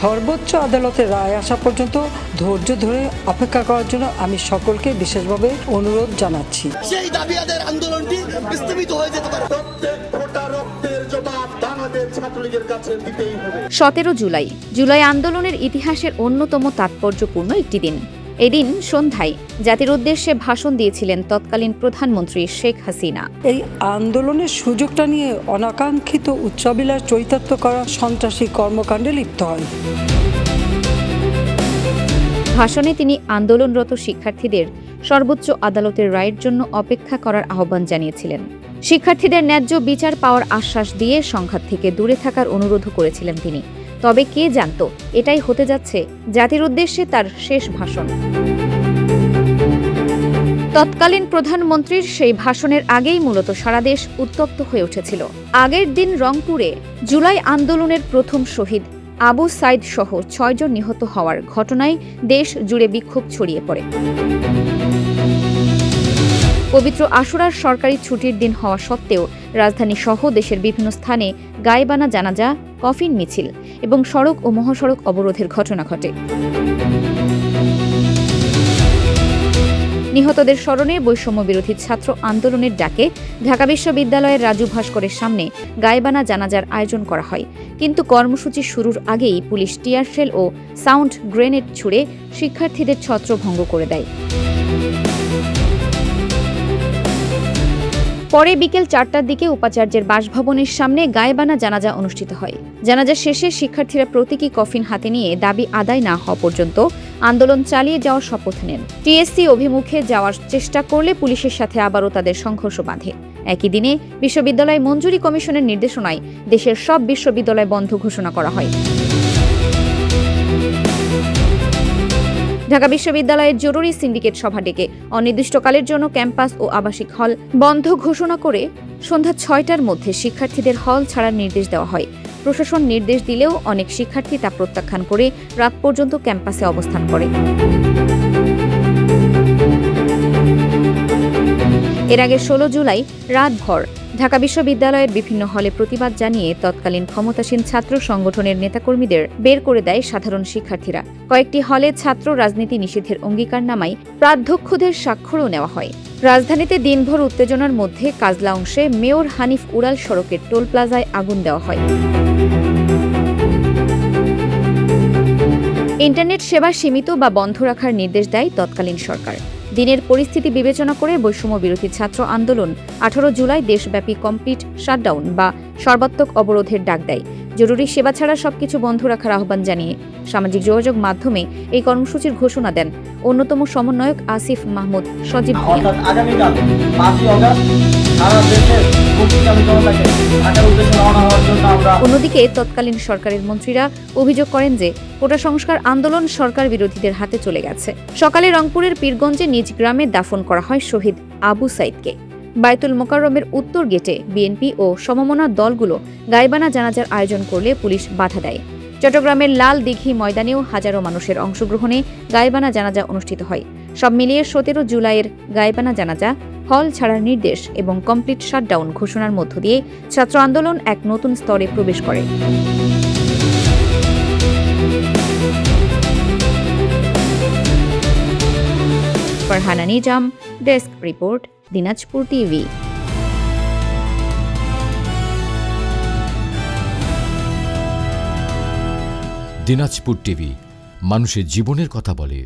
সর্বোচ্চ আদালতের রায় আসা পর্যন্ত ধৈর্য ধরে অপেক্ষা করার জন্য আমি সকলকে বিশেষভাবে অনুরোধ জানাচ্ছি। সেই দাবি আদায়ের আন্দোলনটি বিস্তৃত হয়ে যেতে পারে। 17 জুলাই আন্দোলনের ইতিহাসের অন্যতম তাৎপর্যপূর্ণ একটি দিন। এদিন সন্ধ্যায় জাতির উদ্দেশ্যে ভাষণ দিয়েছিলেন তৎকালীন প্রধানমন্ত্রী শেখ হাসিনা। এই আন্দোলনের সুযোগটা নিয়ে অনাকাঙ্ক্ষিত উচ্চাবিলাস চরিতার্থ করা সন্ত্রাসী কর্মকাণ্ডে লিপ্ত হয়। ভাষণে তিনি আন্দোলনরত শিক্ষার্থীদের সর্বোচ্চ আদালতের রায়ের জন্য অপেক্ষা করার আহ্বান জানিয়েছিলেন। শিক্ষার্থীদের ন্যায্য বিচার পাওয়ার আশ্বাস দিয়ে সংঘাত থেকে দূরে থাকার অনুরোধও করেছিলেন তিনি। তবে কে জানত এটাই হতে যাচ্ছে জাতির উদ্দেশ্যে তার শেষ ভাষণ। তৎকালীন প্রধানমন্ত্রীর সেই ভাষণের আগেই মূলত সারা দেশ উত্তপ্ত হয়ে উঠেছিল। আগের দিন রংপুরে জুলাই আন্দোলনের প্রথম শহীদ আবু সাইদ সহ 6 জন নিহত হওয়ার ঘটনায় দেশ জুড়ে বিক্ষোভ ছড়িয়ে পড়ে। পবিত্র আশুরার সরকারি ছুটির দিন হওয়া সত্ত্বেও রাজধানী সহ দেশের বিভিন্ন স্থানে গায়েবানা জানাজা, কফিন মিছিল এবং সড়ক ও মহাসড়ক অবরোধের ঘটনা ঘটে। নিহতদের স্মরণে বৈষম্য বিরোধী ছাত্র আন্দোলনের ডাকে ঢাকা বিশ্ববিদ্যালয়ের রাজু ভাস্করের সামনে গায়েবানা জানাজার আয়োজন করা হয়। কিন্তু কর্মসূচি শুরুর আগেই পুলিশ টিয়ারশেল ও সাউন্ড গ্রেনেড ছুড়ে শিক্ষার্থীদের ছত্রভঙ্গ করে দেয়। পরে বিকেল 4টার দিকে উপাচার্যের বাসভবনের সামনে গায়েবানা জানাজা অনুষ্ঠিত হয়। জানাজা শেষে শিক্ষার্থীরা প্রতীকী কফিন হাতে নিয়ে দাবি আদায় না হওয়া পর্যন্ত আন্দোলন চালিয়ে যাওয়ার শপথ নেন। টিএসসি অভিমুখে যাওয়ার চেষ্টা করলে পুলিশের সাথে আবারও তাদের সংঘর্ষ বাঁধে। একই দিনে বিশ্ববিদ্যালয় মঞ্জুরি কমিশনের নির্দেশনায় দেশের সব বিশ্ববিদ্যালয় বন্ধ ঘোষণা করা হয়। ঢাকা বিশ্ববিদ্যালয়ের জরুরি সিন্ডিকেট সভা ডেকে অনির্দিষ্টকালের জন্য ক্যাম্পাস ও আবাসিক হল বন্ধ ঘোষণা করে সন্ধ্যা 6টার মধ্যে শিক্ষার্থীদের হল ছাড়ার নির্দেশ দেওয়া হয়। প্রশাসন নির্দেশ দিলেও অনেক শিক্ষার্থী তা প্রত্যাখ্যান করে রাত পর্যন্ত ক্যাম্পাসে অবস্থান করে। এর আগে 16 জুলাই রাতভর ঢাকা বিশ্ববিদ্যালয়ের বিভিন্ন হলে প্রতিবাদ জানিয়ে তৎকালীন ক্ষমতাসীন ছাত্র সংগঠনের নেতাকর্মীদের বের করে দেয় সাধারণ শিক্ষার্থীরা। কয়েকটি হলে ছাত্র রাজনীতি নিষিদ্ধের অঙ্গীকারনামায় প্রাধ্যক্ষদের স্বাক্ষরও নেওয়া হয়। রাজধানীতে দিনভর উত্তেজনার মধ্যে কাজলা অংশে মেয়র হানিফ উড়াল সড়কের টোল প্লাজায় আগুন দেওয়া হয়। ইন্টারনেট সেবা সীমিত বা বন্ধ রাখার নির্দেশ দেয় তৎকালীন সরকার। দিনের পরিস্থিতি বিবেচনা করে বৈষম্য বিরোধী ছাত্র আন্দোলন 18 জুলাই দেশব্যাপী কমপ্লিট শাটডাউন বা সর্বাত্মক অবরোধের ডাক দেয়। জরুরি সেবা ছাড়া সবকিছু বন্ধ রাখার আহ্বান জানিয়ে সামাজিক যোগাযোগ মাধ্যমে এই কর্মসূচির ঘোষণা দেন অন্যতম সমন্বয়ক আসিফ মাহমুদ সজীব। অন্যদিকে তৎকালীন সরকারের মন্ত্রীরা অভিযোগ করেন যে কোটা সংস্কার আন্দোলন সরকার বিরোধীদের হাতে চলে গেছে। সকালে রংপুরের পীরগঞ্জে নিজ গ্রামে দাফন করা হয় শহীদ আবু সাইদকে। বায়তুল মোকাররমের উত্তর গেটে বিএনপি ও সমমনা দলগুলো গায়েবানা জানাজার আয়োজন করলে পুলিশ বাধা দেয়। চট্টগ্রামের লাল দিঘি ময়দানেও হাজারো মানুষের অংশগ্রহণে গায়েবানা জানাজা অনুষ্ঠিত হয়। সব মিলিয়ে 17 জুলাইয়ের গায়েবানা জানাজা, হল ছাড়ার নির্দেশ এবং কমপ্লিট শাটডাউন ঘোষণার মধ্য দিয়ে ছাত্র আন্দোলন এক নতুন স্তরে প্রবেশ করে। Farhana Nizam, desk report, Dinajpur TV. Dinajpur TV মানুষের জীবনের কথা বলে।